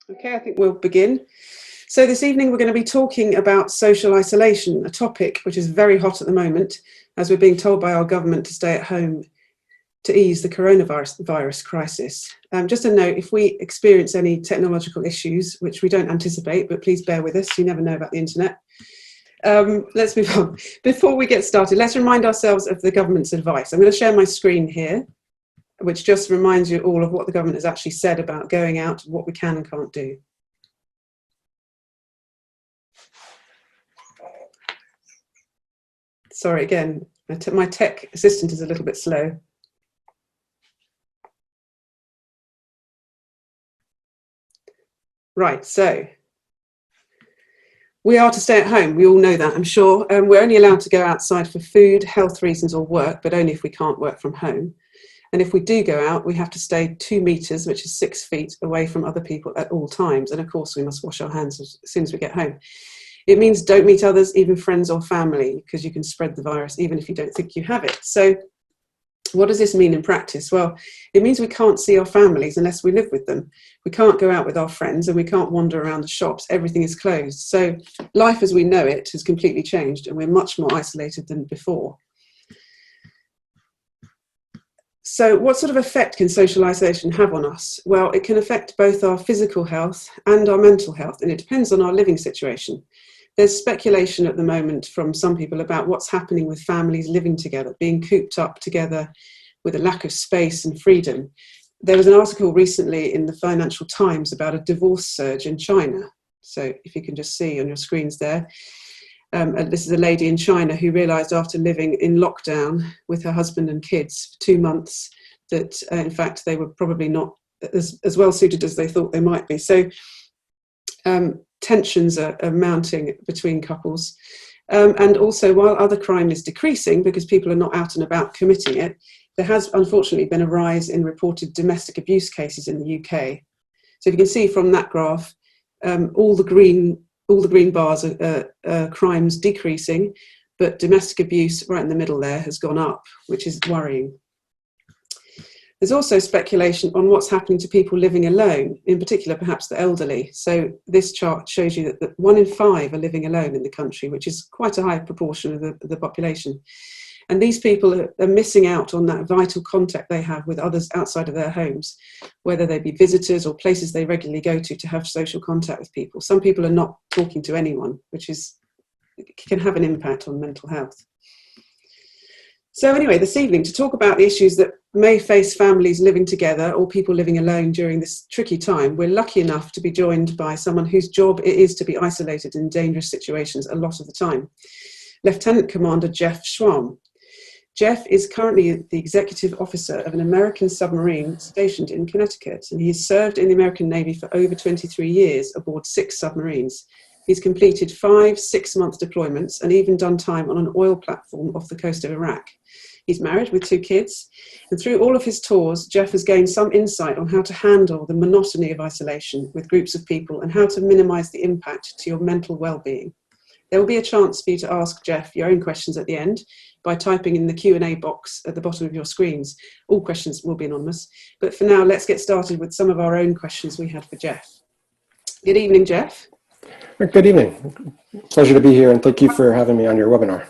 Okay, I think we'll begin. So this evening we're going to be talking about social isolation, a topic which is very hot at the moment as we're being told by our government to stay at home to ease the coronavirus crisis. Just a note, if we experience any technological issues, which we don't anticipate, but please bear with us, you never know about the internet. Let's move on. Before we get started, let's remind ourselves of the government's advice. I'm going to share my screen here, which just reminds you all of what the government has actually said about going out, what we can and can't do. Sorry, again, my tech assistant is a little bit slow. Right, so we are to stay at home. We all know that, I'm sure. We're only allowed to go outside for food, health reasons or work, but only if we can't work from home. And if we do go out, we have to stay 2 meters, which is 6 feet away from other people at all times. And of course, we must wash our hands as soon as we get home. It means don't meet others, even friends or family, because you can spread the virus even if you don't think you have it. So what does this mean in practice? Well, it means we can't see our families unless we live with them. We can't go out with our friends and we can't wander around the shops. Everything is closed. So life as we know it has completely changed and we're much more isolated than before. So what sort of effect can social isolation have on us? Well, it can affect both our physical health and our mental health, and it depends on our living situation. There's speculation at the moment from some people about what's happening with families living together, being cooped up together with a lack of space and freedom. There was an article recently in the Financial Times about a divorce surge in China. So if you can just see on your screens there, this is a lady in China who realised after living in lockdown with her husband and kids for 2 months that in fact they were probably not as well suited as they thought they might be. So tensions are mounting between couples. And also, while other crime is decreasing because people are not out and about committing it, there has unfortunately been a rise in reported domestic abuse cases in the UK. So if you can see from that graph, all the green bars are crimes decreasing, but domestic abuse right in the middle there has gone up, which is worrying. There's also speculation on what's happening to people living alone, in particular perhaps the elderly. So this chart shows you that 1 in 5 are living alone in the country, which is quite a high proportion of the population. And these people are missing out on that vital contact they have with others outside of their homes, whether they be visitors or places they regularly go to have social contact with people. Some people are not talking to anyone, which can have an impact on mental health. So anyway, this evening, to talk about the issues that may face families living together or people living alone during this tricky time, we're lucky enough to be joined by someone whose job it is to be isolated in dangerous situations a lot of the time. Lieutenant Commander Jeff Schwamm. Jeff is currently the executive officer of an American submarine stationed in Connecticut, and he's served in the American Navy for over 23 years aboard 6 submarines. He's completed 5 6-month deployments and even done time on an oil platform off the coast of Iraq. He's married with 2 kids, and through all of his tours, Jeff has gained some insight on how to handle the monotony of isolation with groups of people and how to minimise the impact to your mental well-being. There will be a chance for you to ask Jeff your own questions at the end by typing in the Q&A box at the bottom of your screens. All questions will be anonymous, but for now, let's get started with some of our own questions we had for Jeff. Good evening, Jeff. Good evening. Pleasure to be here, and thank you for having me on your webinar.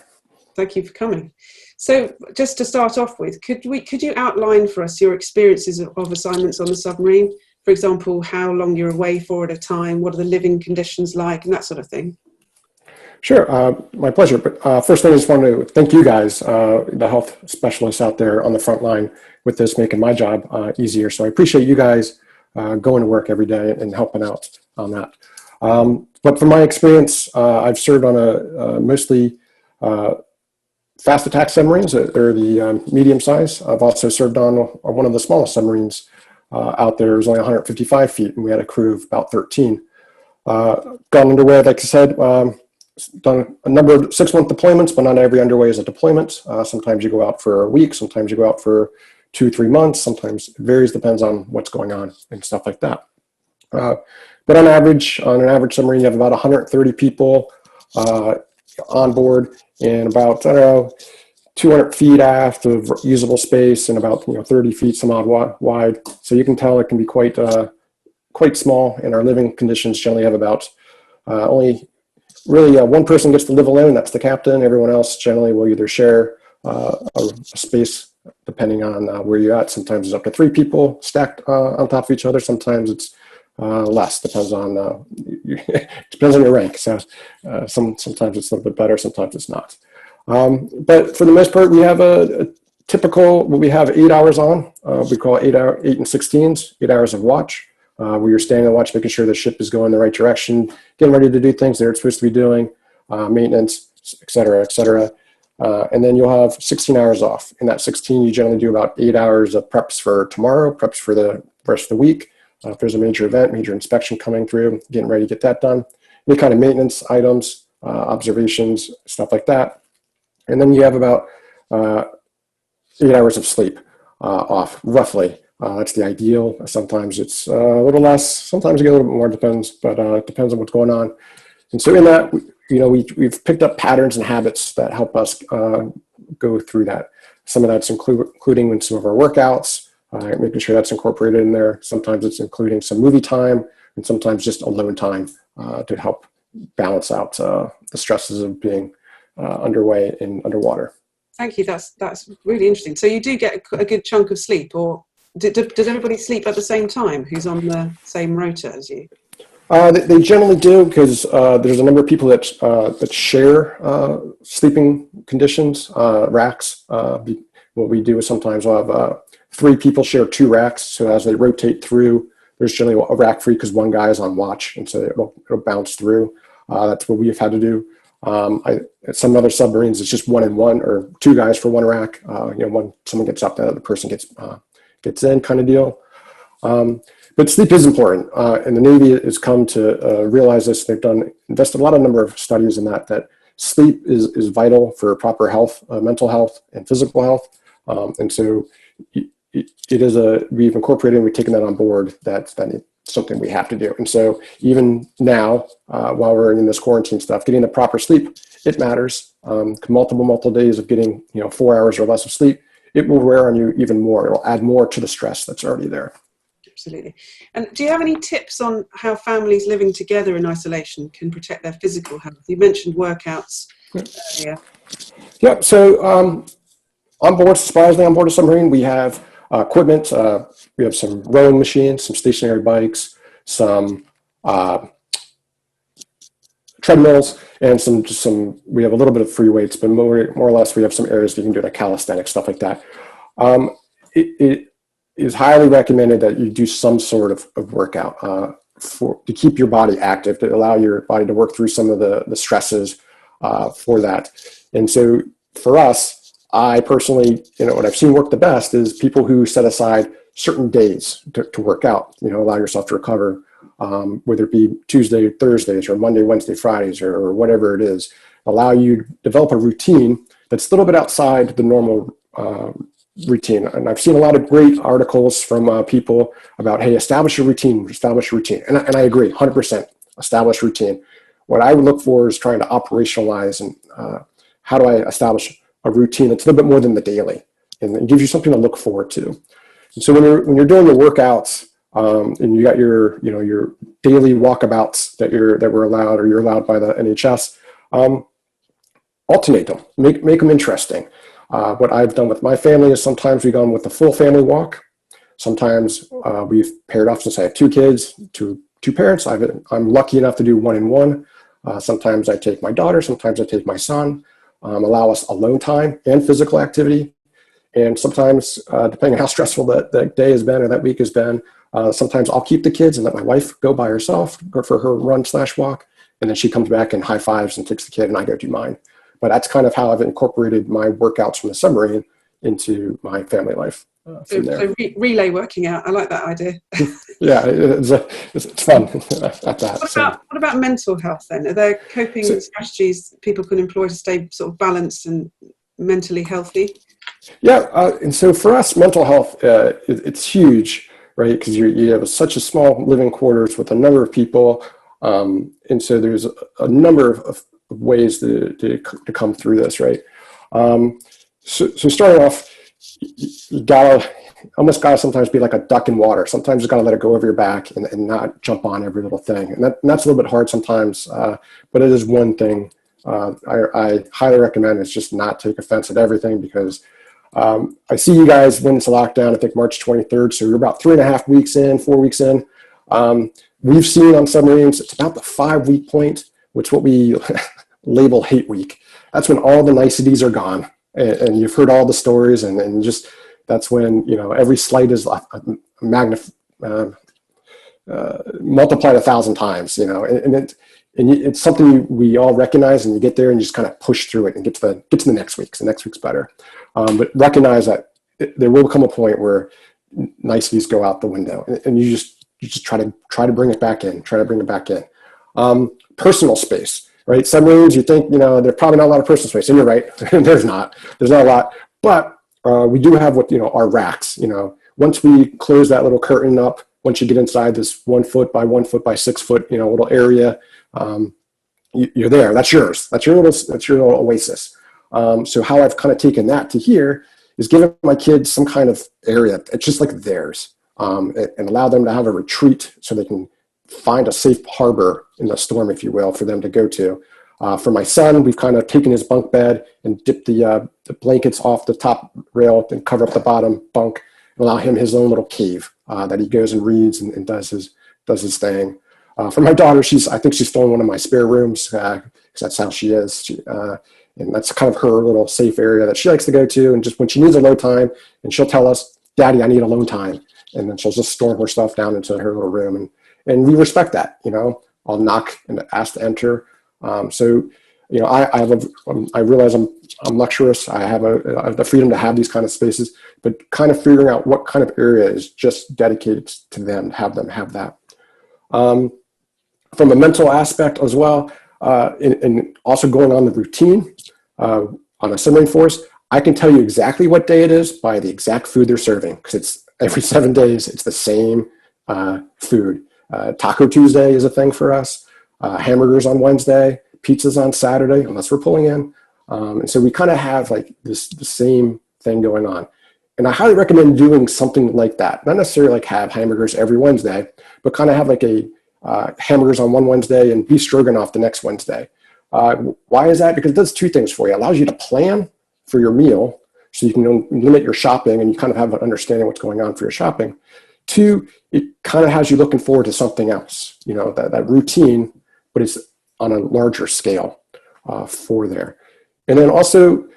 Thank you for coming. So just to start off with, could you outline for us your experiences of assignments on the submarine? For example, how long you're away for at a time, what are the living conditions like, and that sort of thing? Sure, my pleasure. But first thing I just want to thank you guys, the health specialists out there on the front line with this, making my job easier. So I appreciate you guys going to work every day and helping out on that. But from my experience, I've served on a mostly fast attack submarines. They're the medium size. I've also served on one of the smallest submarines out there. It was only 155 feet, and we had a crew of about 13. Gone underway, like I said, done a number of 6-month deployments, but not every underway is a deployment. Sometimes you go out for a week, sometimes you go out for 2-3 months, sometimes it varies, depends on what's going on and stuff like that. But on an average submarine, you have about 130 people on board and about, 200 feet aft of usable space and about 30 feet some odd wide. So you can tell it can be quite quite small, and our living conditions generally have about only really one person gets to live alone. That's the captain. Everyone else generally will either share a space depending on where you're at. Sometimes it's up to 3 people stacked on top of each other. Sometimes it's less. Depends on depends on your rank. So sometimes it's a little bit better. Sometimes it's not. But for the most part, we have a typical. We have 8 hours on. We call it 8 and 16s. 8 hours of watch. Where you're staying on watch, making sure the ship is going in the right direction, getting ready to do things that it's supposed to be doing, maintenance, et cetera, et cetera. And then you'll have 16 hours off. In that 16, you generally do about 8 hours of preps for tomorrow, preps for the rest of the week. If there's a major event, major inspection coming through, getting ready to get that done. Any kind of maintenance items, observations, stuff like that. And then you have about 8 hours of sleep off, roughly. That's the ideal. Sometimes it's a little less. Sometimes you get a little bit more. Depends, but it depends on what's going on. And so in that, we've picked up patterns and habits that help us go through that. Some of that's including in some of our workouts, making sure that's incorporated in there. Sometimes it's including some movie time, and sometimes just alone time to help balance out the stresses of being underway and underwater. Thank you. That's really interesting. So you do get a good chunk of sleep, or does everybody sleep at the same time who's on the same rota as you? They generally do, because there's a number of people that share sleeping conditions, racks. What we do is sometimes we'll have 3 people share 2 racks. So as they rotate through, there's generally a rack free because one guy is on watch, and so it'll bounce through. That's what we've had to do. Some other submarines, it's just 1 and 1, or 2 guys for 1 rack. When someone gets up, the other person gets in, kind of deal. But sleep is important, and the Navy has come to realize this. They've invested a lot of number of studies in that sleep is vital for proper health, mental health, and physical health. And so we've incorporated and we've taken that on board. That's something we have to do. And so even now, while we're in this quarantine stuff, getting the proper sleep, it matters. Multiple days of getting 4 hours or less of sleep, it will wear on you even more. It will add more to the stress that's already there. Absolutely. And do you have any tips on how families living together in isolation can protect their physical health? You mentioned workouts earlier. Yeah. So surprisingly, on board a submarine, we have equipment. We have some rowing machines, some stationary bikes, some treadmills, and we have a little bit of free weights, but more or less we have some areas you can do like calisthenics, stuff like that. It is highly recommended that you do some sort of workout to keep your body active, to allow your body to work through some of the stresses for that. And so for us, I personally, what I've seen work the best is people who set aside certain days to work out, allow yourself to recover, whether it be Tuesday, Thursdays, or Monday, Wednesday, Fridays, or whatever it is. Allow you to develop a routine that's a little bit outside the normal routine. And I've seen a lot of great articles from people about, hey, establish a routine. And I agree, 100%, establish routine. What I would look for is trying to operationalize and how do I establish a routine that's a little bit more than the daily, and it gives you something to look forward to. And so when you're doing your workouts, and you got your daily walkabouts that we're allowed, or you're allowed by the NHS, alternate them, make them interesting. What I've done with my family is sometimes we've gone with the full family walk. Sometimes we've paired off, since I have 2 kids, two parents. I'm lucky enough to do 1 and 1. Sometimes I take my daughter, sometimes I take my son. Allow us alone time and physical activity. And sometimes, depending on how stressful that day has been or that week has been, sometimes I'll keep the kids and let my wife go by herself, go for her run/walk, and then she comes back and high fives and takes the kid, and I go do mine. But that's kind of how I've incorporated my workouts from the submarine into my family life. So relay working out, I like that idea. Yeah, it's fun at that. What about mental health then? Are there coping strategies people can employ to stay sort of balanced and mentally healthy? Yeah, and so for us, mental health, it's huge, right? Because you have such a small living quarters with a number of people, and so there's a number of ways to come through this, right? So starting off, you gotta almost gotta sometimes be like a duck in water. Sometimes you gotta let it go over your back and not jump on every little thing. And that's a little bit hard sometimes, but it is one thing I highly recommend is just not take offense at everything, because I see you guys when it's a lockdown, I think March 23rd. So you're about 3.5 weeks in, 4 weeks in. We've seen on submarines, it's about the 5-week point, which what we label hate week. That's when all the niceties are gone. And you've heard all the stories, and just that's when, you know, every slight is multiplied 1,000 times, you know, and it's something we all recognize, and you get there and you just kind of push through it and get to the next week. So the next week's better. But recognize that there will come a point where niceties go out the window, and you just try to bring it back in, personal space. Right? Submarines, you think, you know, there's probably not a lot of personal space, and you're right. There's not a lot, but we do have what, you know, our racks. You know, once we close that little curtain up, once you get inside this 1 foot by 1 foot by 6 foot, you know, little area, you're there. That's yours. That's your little oasis. So how I've kind of taken that to here is giving my kids some kind of area. It's just like theirs, and allow them to have a retreat so they can find a safe harbor in the storm, if you will, for them to go to. For my son, we've kind of taken his bunk bed and dipped the blankets off the top rail and cover up the bottom bunk and allow him his own little cave that he goes and reads and does his thing. For my daughter, I think she's stolen one of my spare rooms because that's how she is. And that's kind of her little safe area that she likes to go to. And just when she needs alone time, and she'll tell us, "Daddy, I need alone time." And then she'll just storm her stuff down into her little room. And we respect that, you know. I'll knock and ask to enter. So, you know, I realize I'm luxurious. I have the freedom to have these kind of spaces, but kind of figuring out what kind of area is just dedicated to them, have them have that. From a mental aspect as well, and also going on the routine on a submarine force, I can tell you exactly what day it is by the exact food they're serving, because it's every 7 days, it's the same food. Taco Tuesday is a thing for us. Hamburgers on Wednesday, pizzas on Saturday, unless we're pulling in. And so we kind of have like the same thing going on. And I highly recommend doing something like that. Not necessarily like have hamburgers every Wednesday, but kind of have like a hamburgers on one Wednesday and beef stroganoff the next Wednesday. Why is that? Because it does two things for you. It allows you to plan for your meal, so you can limit your shopping and you kind of have an understanding what's going on for your shopping. Two, it kind of has you looking forward to something else, you know, that routine, but it's on a larger scale for there. And then also,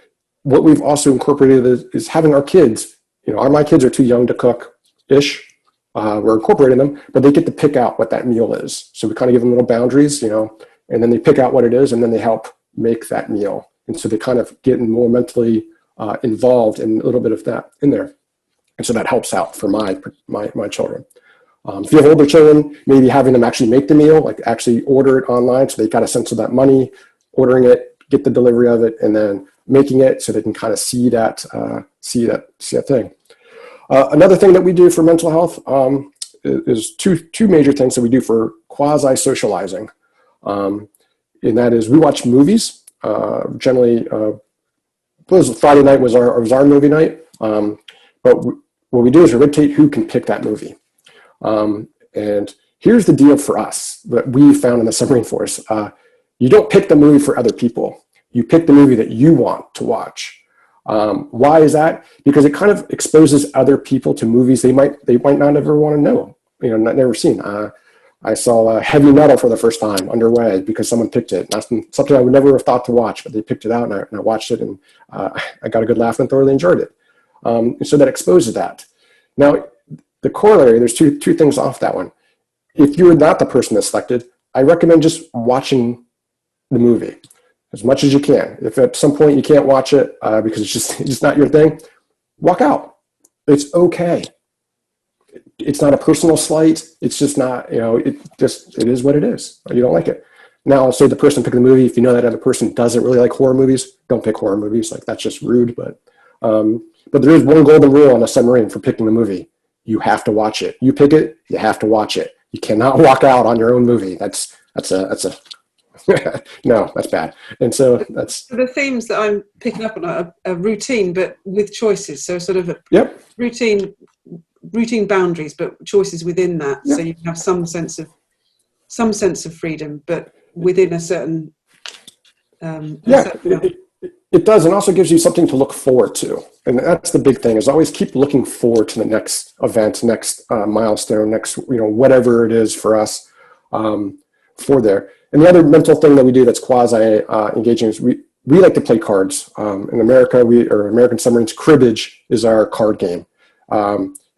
what we've also incorporated is having our kids, you know, my kids are too young to cook-ish. We're incorporating them, but they get to pick out what that meal is. So we kind of give them little boundaries, you know, and then they pick out what it is, and then they help make that meal. And so they kind of get more mentally involved in a little bit of that in there. And so that helps out for my children. If you have older children, maybe having them actually make the meal, like actually order it online, so they got a sense of that money, ordering it, get the delivery of it, and then making it so they can kind of see that thing. Another thing that we do for mental health is two major things that we do for quasi-socializing. And that is we watch movies. Generally, Friday night was our movie night. But what we do is we rotate who can pick that movie. And here's the deal for us that we found in the submarine force. You don't pick the movie for other people. You pick the movie that you want to watch. Why is that? Because it kind of exposes other people to movies they might not ever want to know, you know, never seen. I saw Heavy Metal for the first time underway because someone picked it. That's something I would never have thought to watch, but they picked it out, and I watched it, and I got a good laugh and thoroughly enjoyed it. And so that exposes that. Now, the corollary, there's two things off that one. If you're not the person that's selected, I recommend just watching the movie as much as you can. If at some point you can't watch it because it's just not your thing, walk out. It's okay. It's not a personal slight. It's just not, you know, it is what it is. You don't like it. Now, say the person picking the movie, if you know that other person doesn't really like horror movies, don't pick horror movies. Like, that's just rude. But there is one golden rule on a submarine for picking the movie. You have to watch it. You pick it, you have to watch it. You cannot walk out on your own movie. That's a No, that's bad. And so that's the themes that I'm picking up on are a routine, but with choices. So sort of a yep. routine boundaries, but choices within that. Yep. So you can have some sense of freedom, but within a certain. It does, and also gives you something to look forward to. And that's the big thing, is always keep looking forward to the next event, next milestone, next, whatever it is for us for there. And the other mental thing that we do that's quasi engaging is we like to play cards. In America, American Submarines, cribbage is our card game.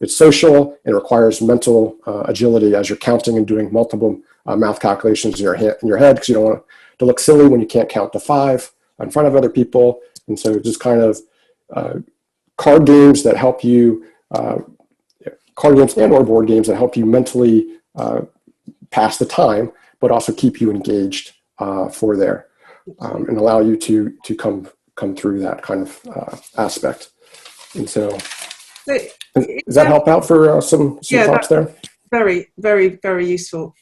It's social and requires mental agility as you're counting and doing multiple math calculations in your head, because you don't want to look silly when you can't count to 5 in front of other people. And so just kind of card games that help you, card games and or board games that help you mentally pass the time, but also keep you engaged for there, and allow you to come through that kind of aspect. And so, does that help out for some thoughts there? Very, very, very useful.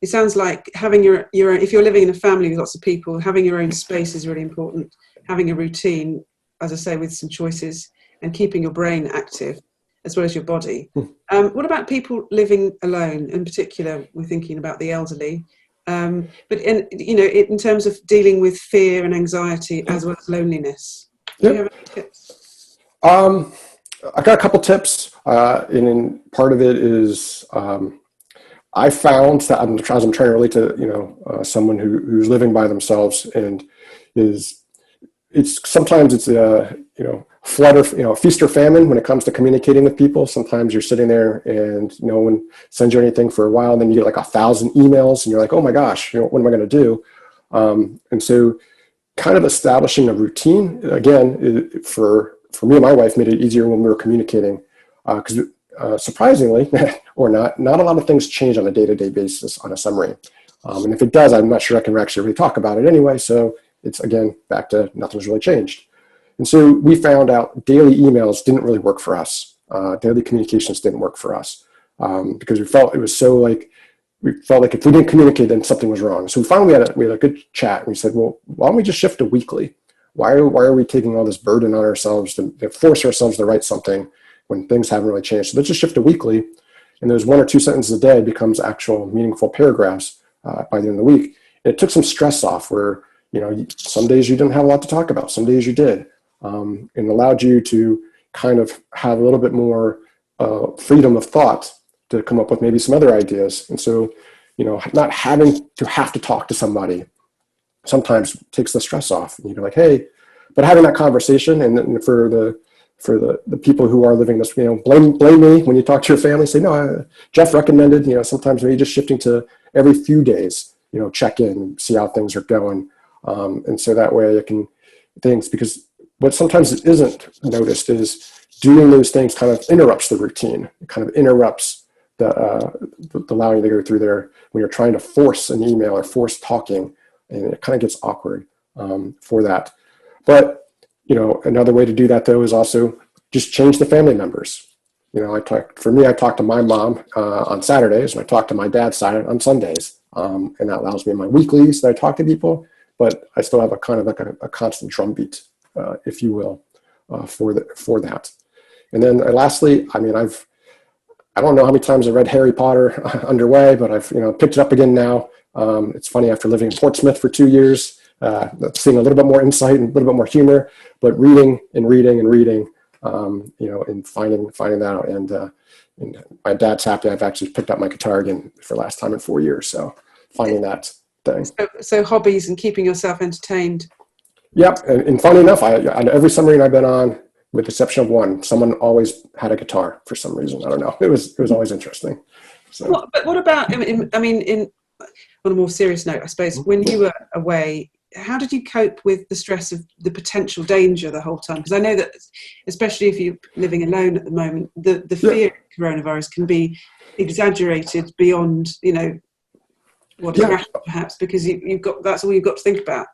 It sounds like having your own, if you're living in a family with lots of people, having your own space is really important. Having a routine, as I say, with some choices, and keeping your brain active as well as your body. What about people living alone? In particular, we're thinking about the elderly. But in terms of dealing with fear and anxiety as well as loneliness, do you have any tips? I've got a couple tips, and part of it is I found that as I'm trying to relate to someone who's living by themselves, and sometimes it's flood or feast or famine when it comes to communicating with people. Sometimes you're sitting there and no one sends you anything for a while, and then you get like 1,000 emails, and you're like, oh my gosh, what am I going to do? And so, kind of establishing a routine again for me and my wife made it easier when we were communicating, because surprisingly or not a lot of things change on a day-to-day basis on a submarine. And if it does, I'm not sure I can actually really talk about it anyway. So it's, again, back to nothing's really changed. And so we found out daily emails didn't really work for us. Daily communications didn't work for us, because we felt like if we didn't communicate, then something was wrong. So finally we had a good chat, and we said, well, why don't we just shift to weekly? Why are we taking all this burden on ourselves to force ourselves to write something when things haven't really changed? So let's just shift to weekly, and those 1 or 2 sentences a day becomes actual meaningful paragraphs by the end of the week. And it took some stress off, where some days you didn't have a lot to talk about, some days you did, and allowed you to kind of have a little bit more freedom of thought to come up with maybe some other ideas. And so, not having to talk to somebody sometimes takes the stress off. And you're like, hey, but having that conversation, and for the people who are living this, blame me when you talk to your family. Say, no, Jeff recommended, sometimes maybe just shifting to every few days, check in, see how things are going. And so that way because what sometimes isn't noticed is doing those things kind of interrupts the routine. It kind of interrupts the allowing you to go through there when you're trying to force an email or force talking, and it kind of gets awkward for that. But another way to do that, though, is also just change the family members. I talk to my mom on Saturdays, and I talk to my dad on Sundays, and that allows me in my weeklies that I talk to people. But I still have a kind of like a constant drumbeat, if you will, for that. And then lastly, I don't know how many times I read Harry Potter underway, but I've picked it up again now. It's funny, after living in Portsmouth for 2 years, seeing a little bit more insight and a little bit more humor, but reading and finding that out. And my dad's happy I've actually picked up my guitar again for the last time in 4 years. So finding that thing. So hobbies and keeping yourself entertained. Yep. And funny enough, on every submarine I've been on, with the exception of one, someone always had a guitar for some reason. I don't know. It was always interesting. So. But what about, on a more serious note, I suppose, when you were away, how did you cope with the stress of the potential danger the whole time? Because I know that, especially if you're living alone at the moment, the fear of coronavirus can be exaggerated beyond, what is rational, perhaps, because that's all you've got to think about.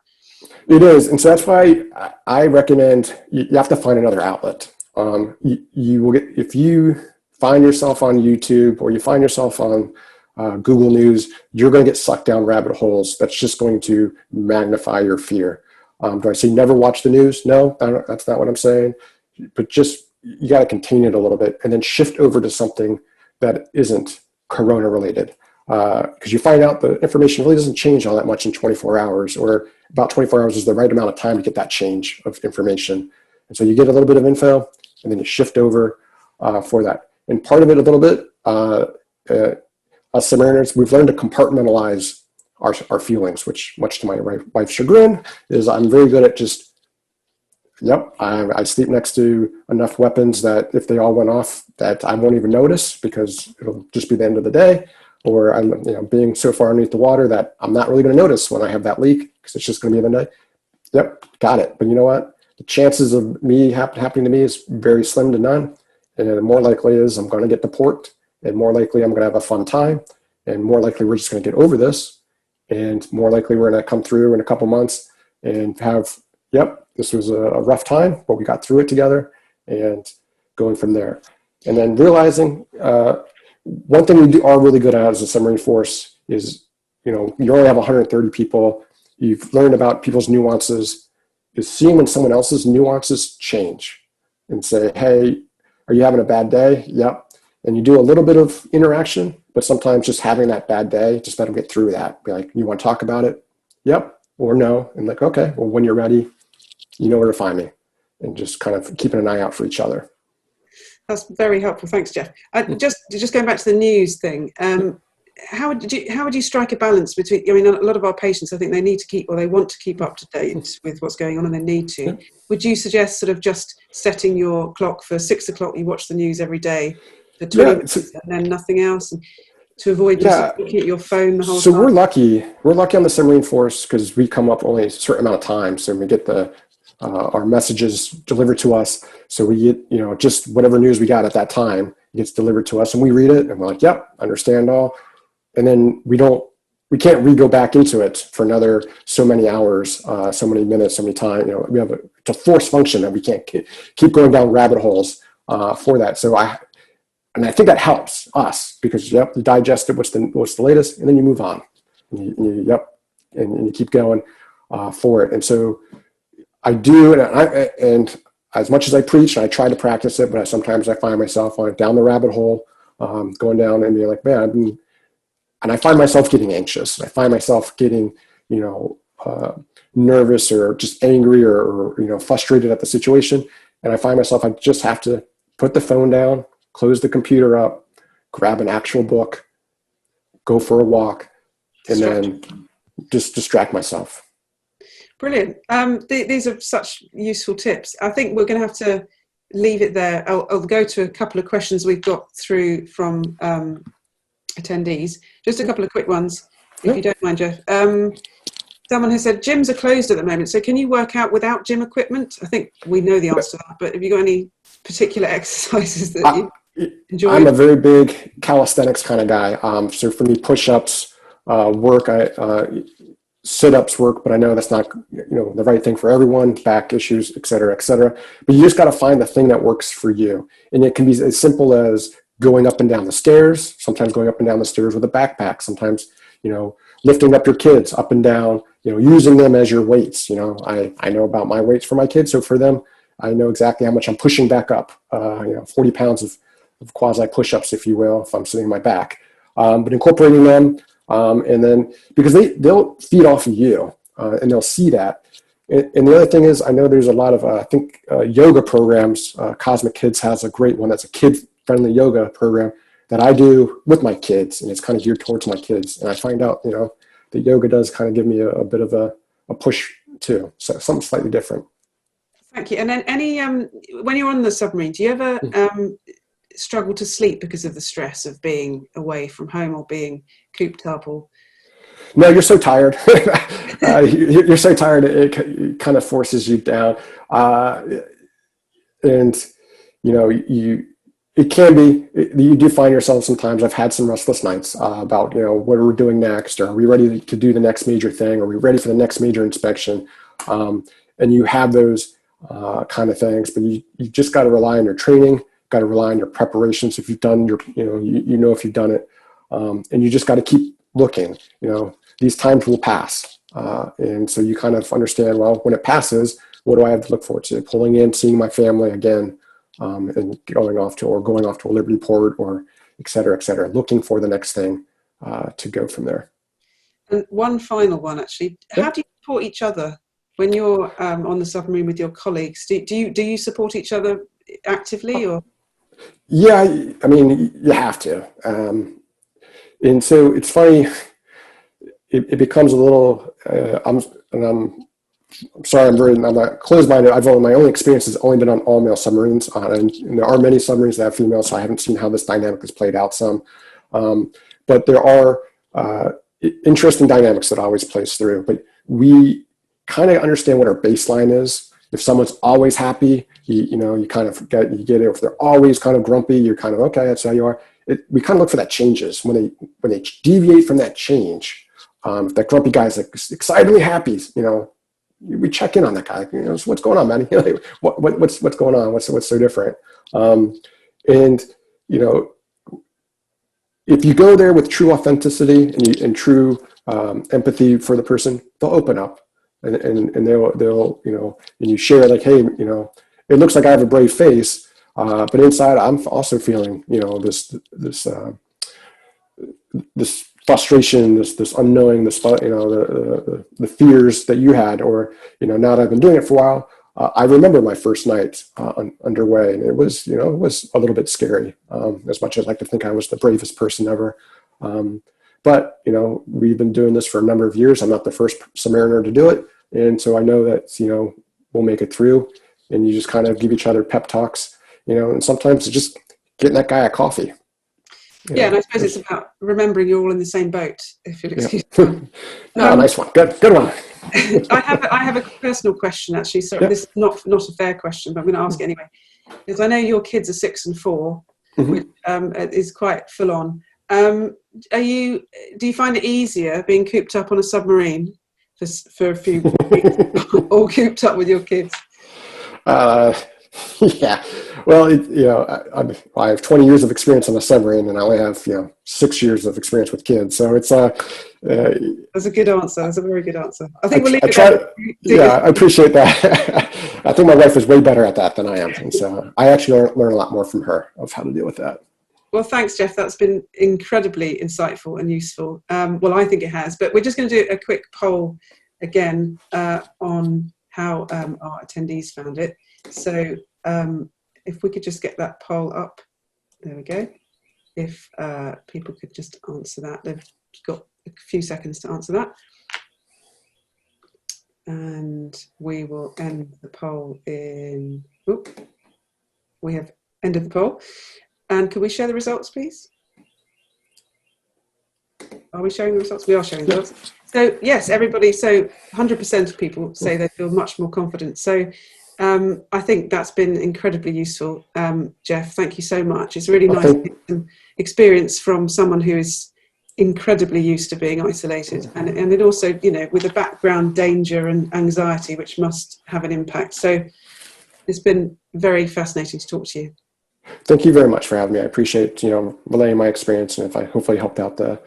It is, and so that's why I recommend you have to find another outlet. You will get, if you find yourself on YouTube or you find yourself on Google News, you're going to get sucked down rabbit holes. That's just going to magnify your fear. Do I say never watch the news? No, that's not what I'm saying. But just, you got to contain it a little bit and then shift over to something that isn't corona related. Because you find out the information really doesn't change all that much in 24 hours, or about 24 hours is the right amount of time to get that change of information. And so you get a little bit of info and then you shift over for that. And part of it a little bit, us submariners, we've learned to compartmentalize our feelings, which much to my wife's chagrin is I'm very good at just, I sleep next to enough weapons that if they all went off that I won't even notice because it'll just be the end of the day. Or I'm being so far underneath the water that I'm not really going to notice when I have that leak because it's just going to be the night. Yep, got it. But you know what? The chances of me happening to me is very slim to none. And more likely is I'm going to get to port, and more likely I'm going to have a fun time, and more likely we're just going to get over this, and more likely we're going to come through in a couple months and have, this was a rough time, but we got through it together, and going from there. And then realizing one thing we are really good at as a submarine force is, you only have 130 people. You've learned about people's nuances, is seeing when someone else's nuances change and say, hey, are you having a bad day? Yep. And you do a little bit of interaction, but sometimes just having that bad day, just let them get through that. Be like, you want to talk about it? Yep. Or no. And like, okay, well, when you're ready, you know where to find me. And just kind of keeping an eye out for each other. That's very helpful. Thanks, Jeff. Just going back to the news thing. How would you strike a balance between? I mean, a lot of our patients, I think they need to keep, or they want to keep up to date with what's going on, and they need to. Yeah. Would you suggest sort of just setting your clock for 6 o'clock? You watch the news every day for 20 minutes, and then nothing else, and to avoid just looking at your phone the whole time. So we're lucky. We're lucky on the submarine force because we come up only a certain amount of time, so we get our messages delivered to us. So we get, just whatever news we got at that time gets delivered to us, and we read it, and we're like, yep, understand all. And then we can't go back into it for another so many hours, so many minutes, so many time. We have it's a force function that we can't keep going down rabbit holes for that. So I think that helps us because you digest it, what's the latest, and then you move on. And you keep going for it. And so I do, and as much as I preach, I try to practice it, but sometimes I find myself down the rabbit hole, going down and being like, man, and I find myself getting anxious. I find myself getting, nervous or just angry or frustrated at the situation. And I find myself, I just have to put the phone down, close the computer up, grab an actual book, go for a walk, and then just distract myself. Brilliant. These are such useful tips. I think we're going to have to leave it there. I'll go to a couple of questions we've got through from attendees. Just a couple of quick ones, if you don't mind, Jeff. Someone has said gyms are closed at the moment, so can you work out without gym equipment? I think we know the answer to that, but have you got any particular exercises that you enjoy? I'm a very big calisthenics kind of guy. So for me, push-ups work. Sit-ups work, but I know that's not the right thing for everyone, back issues, et cetera, et cetera. But you just got to find the thing that works for you. And it can be as simple as going up and down the stairs, sometimes going up and down the stairs with a backpack, sometimes, lifting up your kids up and down, using them as your weights. I know about my weights for my kids. So for them, I know exactly how much I'm pushing back up, 40 pounds of quasi push-ups, if you will, if I'm sitting on my back. But incorporating them, and then because they'll feed off of you and they'll see that. And the other thing is, I know there's a lot of, yoga programs. Cosmic Kids has a great one that's a kid-friendly yoga program that I do with my kids, and it's kind of geared towards my kids. And I find out, that yoga does kind of give me a bit of a push too. So something slightly different. Thank you. And then when you're on the submarine, do you ever struggle to sleep because of the stress of being away from home or being cooped up? Or no, you're so tired. You're so tired, it kind of forces you down. And it can be, you do find yourself sometimes, I've had some restless nights about, what are we doing next? Or are we ready to do the next major thing? Are we ready for the next major inspection? And you have those kind of things, but you just got to rely on your training, got to rely on your preparations. If you've done your, if you've done it. And you just got to keep looking. These times will pass. And so you kind of understand, well, when it passes, what do I have to look forward to? Pulling in, seeing my family again, and going off to a Liberty Port, or et cetera, looking for the next thing to go from there. And one final one, actually. How do you support each other when you're on the submarine with your colleagues? Do you support each other actively, or? Yeah, I mean, you have to. And so it's funny. It becomes a little. I'm sorry. I'm not closed-minded. My only experience has only been on all-male submarines, and there are many submarines that have females, so I haven't seen how this dynamic has played out some. But there are interesting dynamics that always plays through. But we kind of understand what our baseline is. If someone's always happy, you kind of get it. If they're always kind of grumpy, you're kind of, okay, that's how you are. We kind of look for that changes. When they deviate from that change, if that grumpy guy's like excitedly happy, we check in on that guy. So what's going on, man? What's going on? What's so different? And if you go there with true authenticity and true empathy for the person, they'll open up. And they'll and you share like, hey, it looks like I have a brave face, but inside I'm also feeling, this frustration, this unknowing, the fears that you had, or now that I've been doing it for a while, I remember my first night underway, and it was a little bit scary. As much as I like to think I was the bravest person ever. But we've been doing this for a number of years. I'm not the first submariner to do it. And so I know that, we'll make it through, and you just kind of give each other pep talks, and sometimes it's just getting that guy a coffee. Yeah, and I suppose it's about remembering you're all in the same boat, if you'll excuse me. Nice one. Good one. I have a personal question, actually. Sorry, This is not a fair question, but I'm going to ask it anyway. Because I know your kids are 6 and 4, which is quite full on. Do you find it easier being cooped up on a submarine for a few weeks, or cooped up with your kids? Yeah, well, I have 20 years of experience on a submarine, and I only have 6 years of experience with kids. So it's that's a good answer. That's a very good answer. I think we'll leave it there. I appreciate that. I think my wife is way better at that than I am, and so I actually learn a lot more from her of how to deal with that. Well, thanks, Jeff. That's been incredibly insightful and useful. Well, I think it has. But we're just going to do a quick poll again on how our attendees found it. So if we could just get that poll up. There we go. If people could just answer that. They've got a few seconds to answer that. And we will end the poll in... we have ended the poll. And could we share the results, please? Are we showing the results? We are showing the results. So yes, everybody, so 100% of people say they feel much more confident. So I think that's been incredibly useful. Jeff, thank you so much. It's really nice to get some experience from someone who is incredibly used to being isolated, and it also, with a background danger and anxiety, which must have an impact. So it's been very fascinating to talk to you. Thank you very much for having me. I appreciate, relaying my experience, and if I hopefully helped out the